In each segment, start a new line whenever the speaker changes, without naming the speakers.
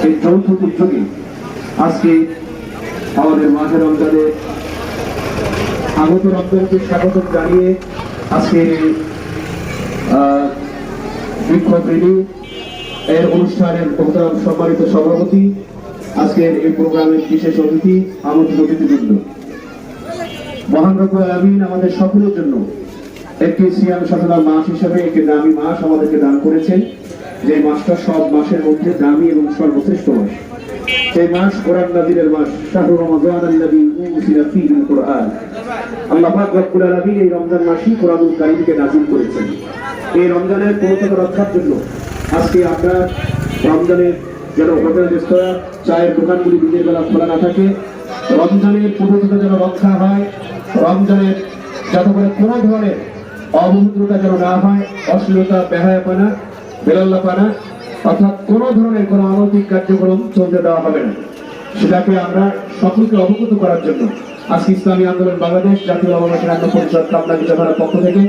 এই যৌথ উদ্যোগে আজকে আমাদের মাঝে রমজানে আগত রমজানকে স্বাগত জানিয়ে আজকে বিক্ষোভ র্যালি এর অনুষ্ঠানের সম্মানিত সভাপতি, আজকের এই প্রোগ্রামের বিশেষ অতিথি, আমন্ত্রিত অতিথিবৃন্দ, মহান রব্বুল আলামিন আমাদের সকলের জন্য একটি সিয়াম সাধনার মাস হিসেবে একটি দামি মাস আমাদেরকে দান করেছেন। যে মাসটা সব মাসের মধ্যে দামি এবং সর্বশ্রেষ্ঠ মাস। সেই মাস কোরআন নাযিলের মাস, শাহরু রমাদান আল্লাযী উনজিলা ফীহিল কুরআন। আল্লাহ পাক রব্বুল আলামিন এই রমজান মাসই কোরআনুল কারীমকে নাযিল করেছেন। এই রমজানের পবিত্রতা রক্ষার জন্য আজকে আমরা রমজানের যেন হোটেল, রেস্তোরাঁ, চায়ের দোকানগুলি দিনের বেলা খোলা না থাকে, রমজানের পবিত্রতা যেন রক্ষা হয়, রমজানের যাতে করে কোনো ধরনের অপবিত্রতা যেন না হয়, অশ্লীলতা, বেহায়াপনা, বেলাল্লাপানা অর্থাৎ কোনো ধরনের কোনো অনৈতিক কার্যক্রম চলতে দেওয়া হবে না। সেটাকে আমরা সকলকে অবগত করার জন্য আজকে ইসলামী আন্দোলন বাংলাদেশ, জাতীয় ওলামা কেন্দ্র পরিষদ, কামনা বিচারধারার পক্ষ থেকে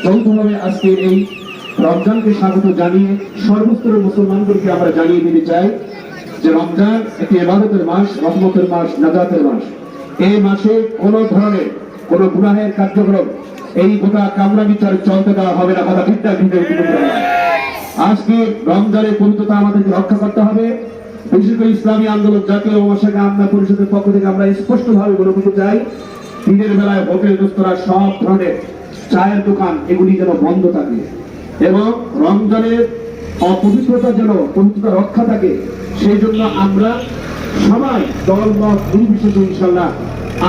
যৌথভাবে আজকে এই রমজানকে স্বাগত জানিয়ে সর্বস্তরের মুসলমানদেরকে আমরা জানিয়ে দিতে চাই যে রমজান একটি ইবাদতের মাস, রহমতের মাস, নাজাতের মাস। এই মাসে কোনো ধরনের কোনো গুনাহের কার্যক্রম এই গোটা কামনা বিচার চলতে দেওয়া হবে না। কথা ঠিক আজকে রমজানের পবিত্রতা আমাদেরকে রক্ষা করতে হবে। বিশেষ করে ইসলামী আন্দোলন, জাতীয় ওলামা কেন্দ্র পরিষদের পক্ষ থেকে আমরা স্পষ্টভাবে বলে দিতে চাই, দিনের বেলায় হোটেল, রেস্তোরাঁ, সব ধরনের চায়ের দোকান এগুলি যেন বন্ধ থাকে এবং রমজানের অপবিত্রতা যেন পবিত্রতা রক্ষা থাকে। সেই জন্য আমরা সবাই দল মত নির্বিশেষে ইনশাল্লাহ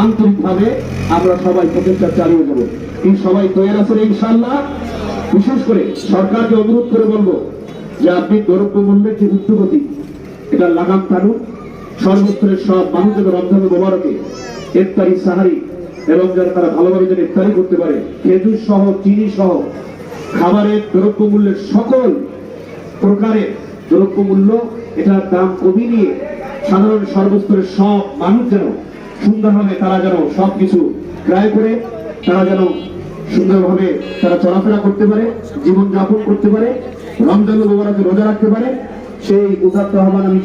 আন্তরিকভাবে আমরা সবাই প্রচেষ্টা চালিয়ে যাবো। এই সবাই তৈরি আছেন ইনশাল্লাহ। বিশেষ করে সরকারকে অনুরোধ করে বলবো যে আপনি দ্রব্য মূল্যের যে উদ্যোগতি, এটা লাগাম টানুন। সর্বস্তরের সব মানুষ যেন রমজান মোবারকে ইফতারি, সাহারি এবং যারা তারা ভালোভাবে যেন ইফতারি করতে পারে, খেজুর সহ, চিনি সহ খাবারের দ্রব্য মূল্যের সকল প্রকারের দ্রব্য মূল্য এটার দাম কমিয়ে নিয়ে সাধারণ সর্বস্তরের সব মানুষ যেন সুন্দরভাবে তারা যেন সবকিছু ক্রয় করে তারা যেন সুন্দরভাবে তারা চলাফেরা করতে পারে, জীবনযাপন করতে পারে, রমজান মোবারকে রোজা রাখতে পারে, সেই উদাত্ত আহ্বান আমি